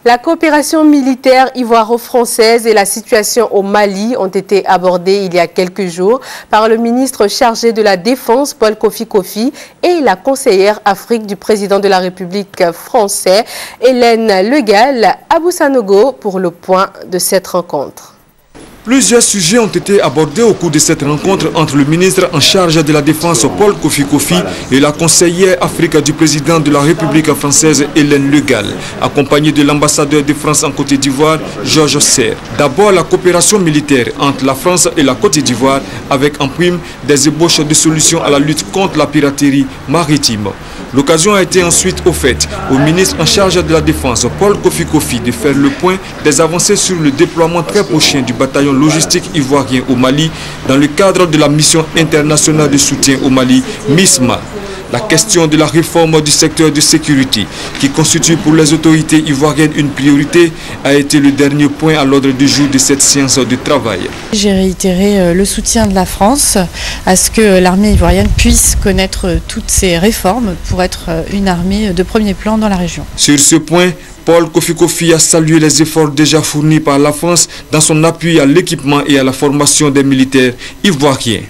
La coopération militaire ivoiro-française et la situation au Mali ont été abordées il y a quelques jours par le ministre chargé de la Défense, Paul Kofi Kofi, et la conseillère Afrique du président de la République française, Hélène Le Gall, à Boussanogo, pour le point de cette rencontre. Plusieurs sujets ont été abordés au cours de cette rencontre entre le ministre en charge de la Défense, Paul Kofi Kofi, et la conseillère Afrique du président de la République française, Hélène Le Gall, accompagnée de l'ambassadeur de France en Côte d'Ivoire, Georges Serre. D'abord, la coopération militaire entre la France et la Côte d'Ivoire, avec en prime des ébauches de solutions à la lutte contre la piraterie maritime. L'occasion a été ensuite offerte au ministre en charge de la Défense, Paul Kofi Kofi, de faire le point des avancées sur le déploiement très prochain du bataillon logistique ivoirien au Mali dans le cadre de la mission internationale de soutien au Mali, MISMA. La question de la réforme du secteur de sécurité, qui constitue pour les autorités ivoiriennes une priorité, a été le dernier point à l'ordre du jour de cette séance de travail. J'ai réitéré le soutien de la France à ce que l'armée ivoirienne puisse connaître toutes ces réformes pour être une armée de premier plan dans la région. Sur ce point, Paul Kofi Kofi a salué les efforts déjà fournis par la France dans son appui à l'équipement et à la formation des militaires ivoiriens.